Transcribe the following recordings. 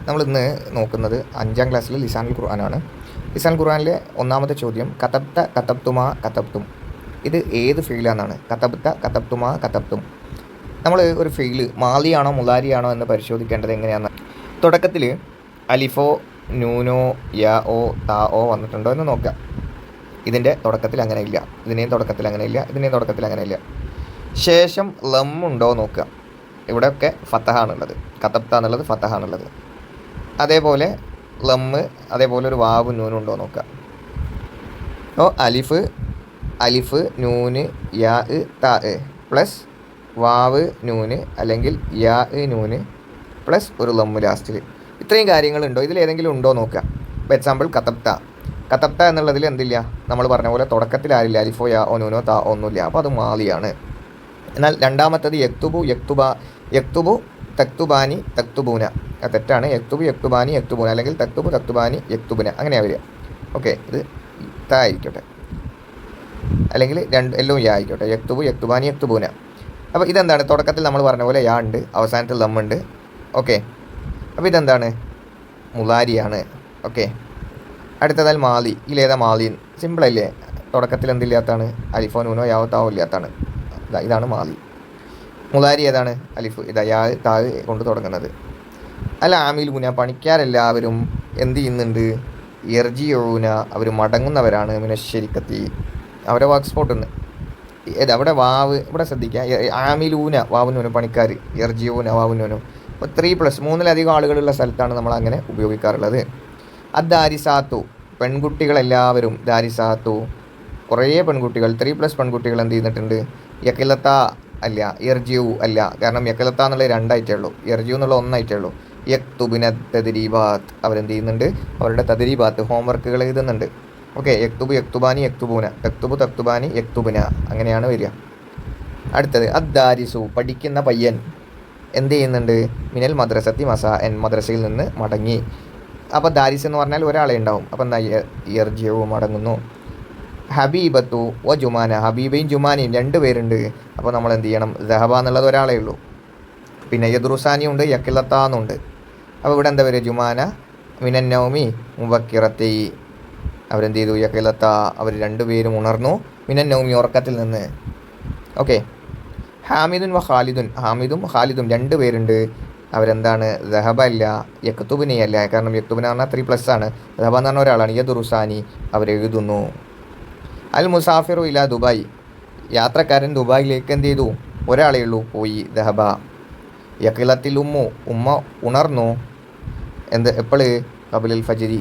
നമ്മളിന്ന് നോക്കുന്നത് 5ാം ക്ലാസ്സിലെ ലിസാനുൽ ഖുർആനാണ്. ലിസാനുൽ ഖുർആനിലെ ഒന്നാമത്തെ ചോദ്യം കതബ്ത കതബ്തുമാ കതബ്തും. ഇത് ഏത് ഫെയിലാണെന്നാണ്. കതബ്ത കതബ്തുമാ കതബ്തും. നമ്മൾ ഒരു ഫെയില് മാലിയാണോ മുലാരിയാണോ എന്ന് പരിശോധിക്കേണ്ടത് എങ്ങനെയാണ്. തുടക്കത്തിൽ അലിഫോ നൂനോ യാ ഓ താ ഓ വന്നിട്ടുണ്ടോ എന്ന് നോക്കാം. ഇതിൻ്റെ തുടക്കത്തിൽ അങ്ങനെ ഇല്ല, ഇതിൻ്റെയും തുടക്കത്തിൽ അങ്ങനെ ഇല്ല, ഇതിൻ്റെയും തുടക്കത്തിൽ അങ്ങനെ ഇല്ല. ശേഷം ലമ്മുണ്ടോ നോക്കുക. ഇവിടെയൊക്കെ ഫത്തഹാണുള്ളത്, കതബ്ത എന്നുള്ളത് ഫത്തഹാണുള്ളത്. അതേപോലെ ലമ്മ്, അതേപോലെ ഒരു വാവ് നൂനുണ്ടോ നോക്കുക. അപ്പോൾ അലിഫ് നൂന് യാ താ പ്ലസ് വാവ് നൂന് അല്ലെങ്കിൽ യാ നൂന് പ്ലസ് ഒരു ലമ്മ് ലാസ്റ്റിൽ. ഇത്രയും കാര്യങ്ങളുണ്ടോ, ഇതിലേതെങ്കിലും ഉണ്ടോ നോക്കുക. ഇപ്പോൾ എക്സാമ്പിൾ കതബ്ത എന്നുള്ളതിൽ എന്തില്ല, നമ്മൾ പറഞ്ഞ പോലെ തുടക്കത്തിൽ ആരില്ല, അലിഫോ യാ ഓ നൂനോ താ ഒന്നുമില്ല, അപ്പോൾ അത് മാലിയാണ്. എന്നാൽ രണ്ടാമത്തത് യക്തുബു തക്തുബാനി തക്തുബൂന, തെറ്റാണ്. യക്തുബാനി യക്തുബൂന അല്ലെങ്കിൽ തക്തുബാനി യക്തുബുന അങ്ങനെയാണ് വരിക. ഓക്കെ, ഇത് താ ആയിരിക്കട്ടെ, അല്ലെങ്കിൽ എല്ലാം യാ ആയിക്കോട്ടെ. യക്തുബാനി യക്തുബൂന. അപ്പോൾ ഇതെന്താണ്, തുടക്കത്തിൽ നമ്മൾ പറഞ്ഞ പോലെ യാ ഉണ്ട്, അവസാനത്തിൽ ലമ്മുണ്ട്. ഓക്കെ, അപ്പോൾ ഇതെന്താണ്, മുലാരിയാണ്. ഓക്കെ, അടുത്തതാൽ മാലി. ഇതിലേതാ മാലി? സിമ്പിളല്ലേ, തുടക്കത്തിൽ എന്തില്ലാത്താണ്, അലിഫോ നൂനോ യാവോ താവോ ഇല്ലാത്താണ്. ഇതാണ് മാലി. മുലാരി ഏതാണ്? അലിഫ് ഇതാ യാ താ കൊണ്ട് തുടങ്ങുന്നത്. അല്ല ആമിലൂന, പണിക്കാരെല്ലാവരും എന്ത് ചെയ്യുന്നുണ്ട്, എർജിയൂന, അവർ മടങ്ങുന്നവരാണ്. മിനശ്ശരിക്കത്തി, അവരെ വർക്ക് സ്പോട്ടിൽ നിന്ന്. അവിടെ വാവ്, ഇവിടെ ശ്രദ്ധിക്കുക, ആമിലൂന വാവുനൂനും പണിക്കാർ, എർജിയൂന വാവുനൂനും. അപ്പോൾ 3+, 3-ലധികം ആളുകളുള്ള സ്ഥലത്താണ് നമ്മൾ അങ്ങനെ ഉപയോഗിക്കാറുള്ളത്. ദാരിസാത്തു, പെൺകുട്ടികളെല്ലാവരും. ദാരിസാത്തു, കുറേ പെൺകുട്ടികൾ, 3+ പെൺകുട്ടികൾ എന്ത് ചെയ്യുന്നിട്ടുണ്ട്. യക്കിലത്ത അല്ല, എർജിയു അല്ല, കാരണം യക്കിലത്ത എന്നുള്ളത് 2 ഉള്ളൂ, എർജിയു എന്നുള്ള 1 ഉള്ളൂ. യക്തുബിന തദ്രീബാത്ത്, അവരെന്ത് ചെയ്യുന്നുണ്ട്, അവരുടെ തദ്രീബാത്ത് ഹോംവർക്കുകൾ എഴുതുന്നുണ്ട്. ഓക്കെ, യക്തുബാനി യക്തുബൂന, തക്തുബാനി യക്തുബുന, അങ്ങനെയാണ് വരിക. അടുത്തത് ദാരിസു, പഠിക്കുന്ന പയ്യൻ എന്ത് ചെയ്യുന്നുണ്ട്, മിനൽ മദ്രസത്തി മസാൻ, മദ്രസയിൽ നിന്ന് മടങ്ങി. അപ്പോൾ ദാരിസ് എന്ന് പറഞ്ഞാൽ ഒരാളെ ഉണ്ടാവും, അപ്പോൾ എന്താ, യർജിയു മടങ്ങുന്നു. ഹബീബത്തു വ ജുമാന, ഹബീബയും ജുമാനയും 2 പേരുണ്ട്. അപ്പോൾ നമ്മൾ എന്ത് ചെയ്യണം, ദഹബ എന്നുള്ളത് ഒരാളേ ഉള്ളൂ. പിന്നെ യദ്റുസാനിയുണ്ട്, യക്കിലത്താന്നുണ്ട്. അപ്പോൾ ഇവിടെ എന്താ വരിക, ജുമാന മിനന്നൗമി മുബക്കിറത്തി, അവരെന്ത് ചെയ്തു, യക്കിലത്ത, അവർ 2 പേരും ഉണർന്നു. മിനന്നൗമി, ഉറക്കത്തിൽ നിന്ന്. ഓക്കെ, ഹാമിദുൻ വ ഖാലിദുൻ, ഹാമിദും ഖാലിദും 2 പേരുണ്ട്. അവരെന്താണ്, ദഹബ അല്ല, യക്തുബിനെയല്ല, കാരണം യക്തുബിന പറഞ്ഞാൽ 3+ ആണ്. ദഹബ എന്ന് പറഞ്ഞ ഒരാളാണ്. യദ്റുസാനി, അവരെഴുതുന്നു. അൽ മുസാഫിറു ഇല ദുബായ്, യാത്രക്കാരൻ ദുബായിലേക്ക് എന്ത് ചെയ്തു, ഒരാളേ ഉള്ളൂ, പോയി. ദഹബ. യക്കിലത്തിൽ ഉമ്മ ഉണർന്നു. എപ്പോൾ, ഖബിലുൽ ഫജ്രി,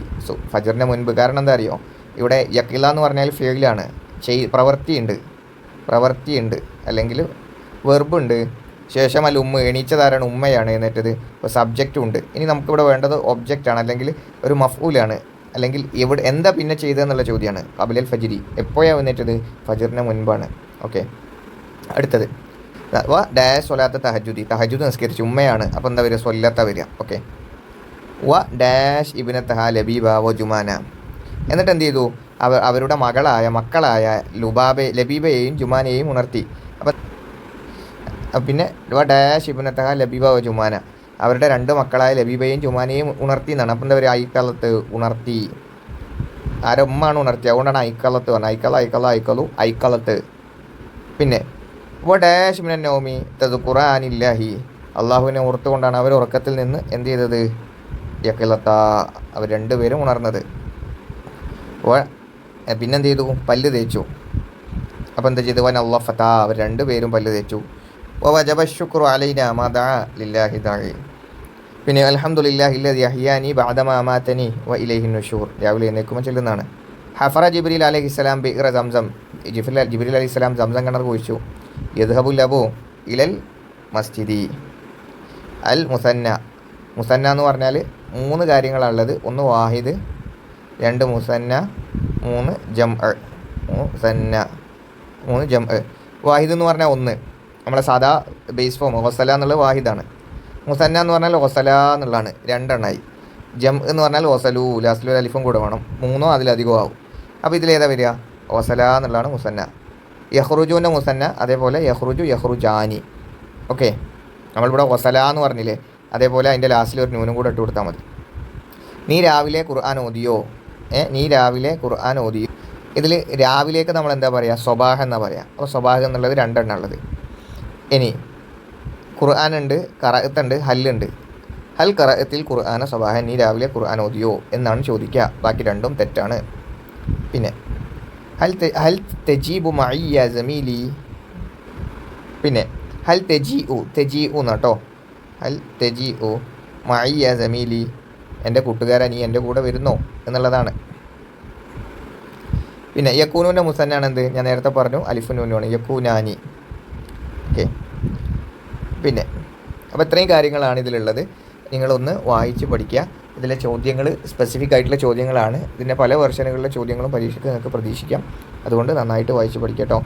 ഫജറിന് മുൻപ്. കാരണം എന്താ അറിയോ, ഇവിടെ യക്കില എന്ന് പറഞ്ഞാൽ ഫേലാണ്, പ്രവൃത്തിയുണ്ട് അല്ലെങ്കിൽ വെർബുണ്ട്. ശേഷം അല്ല എണീച്ചതാരാണ്, ഉമ്മയാണ് എഴുന്നേറ്റത്. ഇപ്പോൾ സബ്ജക്റ്റും ഉണ്ട്. ഇനി നമുക്കിവിടെ വേണ്ടത് ഒബ്ജക്റ്റാണ്, അല്ലെങ്കിൽ ഒരു മഫ്ഊലാണ്, അല്ലെങ്കിൽ എന്താ പിന്നെ ചെയ്തതെന്നുള്ള ചോദ്യമാണ്. ഖബിലുൽ ഫജ്രി, എപ്പോഴാണ് എഴുന്നേറ്റത്, ഫജറിന് മുൻപാണ്. ഓക്കെ, അടുത്തത് ഡാഷ് സ്വലാത്ത തഹജുദ് നിസ്കരിച്ചു, ഉമ്മയാണ്. അപ്പോൾ എന്താ വരിക, സ്വല്ലത്ത വരിക. ഓക്കെ, ഡാഷ് ഇബ്നത്തഹ ലബീബ വ ജുമാന. എന്നിട്ട് എന്ത് ചെയ്തു, അവരുടെ മക്കളായ ലബീബയെയും ജുമാനയെയും ഉണർത്തി. അപ്പം പിന്നെ ഡാഷ് ഇബ്നത്തഹ ലബീബ വ ജുമാന, അവരുടെ 2 മക്കളായ ലബീബയെയും ജുമാനയെയും ഉണർത്തി എന്നാണ്. അപ്പം എന്താ പറയുക, ഐക്കളത്ത്, ഉണർത്തി. ആരെ ഉമ്മാണ് ഉണർത്തി, അതുകൊണ്ടാണ് ഐക്കളത്ത് പറഞ്ഞത്. ഐക്കളത്ത്. പിന്നെ ഡാഷ് മിനൻ നൗമി തദ്കുറാനില്ലാഹി, അള്ളാഹുവിനെ ഓർത്തുകൊണ്ടാണ് അവർ ഉറക്കത്തിൽ നിന്ന് എന്ത് ചെയ്തത്, യക്കിലത്ത, അവർ 2 പേരും ഉണർന്നത്. പിന്നെന്ത് ചെയ്തു, പല്ല് തേച്ചു. അപ്പോൾ എന്താ ചെയ്തു, വനല്ലഫത, അവർ 2 പേരും പല്ല് തേച്ചു. വജബ ശുക്രു അലൈന മാ ദഅ ലില്ലാഹി ദാഇ. പിന്നെ അൽഹംദുലില്ലാഹി അല്ലദി അഹ്യാനി ബഅദമാ അമാതനി വ ഇലൈഹി നുശൂർ, രാവിലെ എഴുന്നേൽക്കുമ്പോൾ ചൊല്ലുന്നതാണ്. ഹഫറ ജിബ്രീൽ അലൈഹിസ്സലാം ബിഇറ സംസം, ജിബ്രീൽ അലൈഹിസ്സലാം സംസം കിണർ കുഴിച്ചു. യദ്ഹബുൽ അബു ഇലൽ മസ്ജിദി. അൽ മുസന്ന എന്ന് പറഞ്ഞാൽ 3 കാര്യങ്ങളാണുള്ളത്. 1 വാഹിദ്, 2 മുസന്ന, 3 ജംഅ. മുസന്ന 3 ജംഅ. വാഹിദ് എന്ന് പറഞ്ഞാൽ 1, നമ്മളെ സാധാ ബേസ് ഫോം ഗസല എന്നുള്ളത് വാഹിദാണ്. മുസന്ന എന്ന് പറഞ്ഞാൽ ഗസല എന്നുള്ളതാണ്, 2 എണ്ണമായി. ജം എന്ന് പറഞ്ഞാൽ ഗസലു, ലാസ്റ്റിലൊരു അലിഫും കൂടെ വേണം, 3 അതിലധികവും ആവും. അപ്പോൾ ഇതിലേതാ വരിക, ഗസല എന്നുള്ളതാണ് മുസന്ന. യഹ്റുജുവിൻ്റെ മുസന്ന, അതേപോലെ യഹ്റുജാനി. ഓക്കെ, നമ്മളിവിടെ ഗസല എന്ന് പറഞ്ഞില്ലേ, അതേപോലെ അതിൻ്റെ ലാസ്റ്റിൽ ഒരു നൂനും കൂടെ ഇട്ട് കൊടുത്താൽ മതി. നീ രാവിലെ ഖുർആൻ ഓതിയോ? നീ രാവിലെ ഖുർആൻ ഓതിയോ? ഇതിൽ രാവിലേക്ക് നമ്മൾ എന്താ പറയുക? സ്വബാഹ് എന്നാ പറയുക. അപ്പോൾ സ്വബാഹ് എന്നുള്ളത് രണ്ടെണ്ണം ഉള്ളത്. ഇനി ഖുർആനുണ്ട്, ഖറഅത്തുണ്ട്, ഹല്ലുണ്ട്. ഹൽ ഖറഅത്തിൽ ഖുർആന സ്വബാഹൻ, നീ രാവിലെ ഖുർആൻ ഓതിയോ എന്നാണ് ചോദിക്കുക. ബാക്കി രണ്ടും തെറ്റാണ്. പിന്നെ ഹൽ തെജീബു മഇയ ജമീലി. പിന്നെ ഹൽ തെജീഉ എന്നാട്ടോ. ഹൽ തെജീഉ മഇയ ജമീലി, എൻ്റെ കൂട്ടുകാരൻ നീ എൻ്റെ കൂടെ വരുന്നോ എന്നുള്ളതാണ്. പിന്നെ യക്കൂനുവിൻ്റെ മുസന്നാണ് എന്ത്? ഞാൻ നേരത്തെ പറഞ്ഞു അലിഫുനൂനാണ്, യക്കൂനാനി. ഓക്കെ. പിന്നെ അപ്പോൾ ഇത്രയും കാര്യങ്ങളാണ് ഇതിലുള്ളത്. നിങ്ങളൊന്ന് വായിച്ച് പഠിക്കുക. ഇതിലെ ചോദ്യങ്ങൾ സ്പെസിഫിക് ആയിട്ടുള്ള ചോദ്യങ്ങളാണ്. ഇതിൻ്റെ പല വെർഷനുകളിലെ ചോദ്യങ്ങളും പരീക്ഷയ്ക്ക് നിങ്ങൾക്ക് പ്രതീക്ഷിക്കാം. അതുകൊണ്ട് നന്നായിട്ട് വായിച്ച് പഠിക്കുക കേട്ടോ.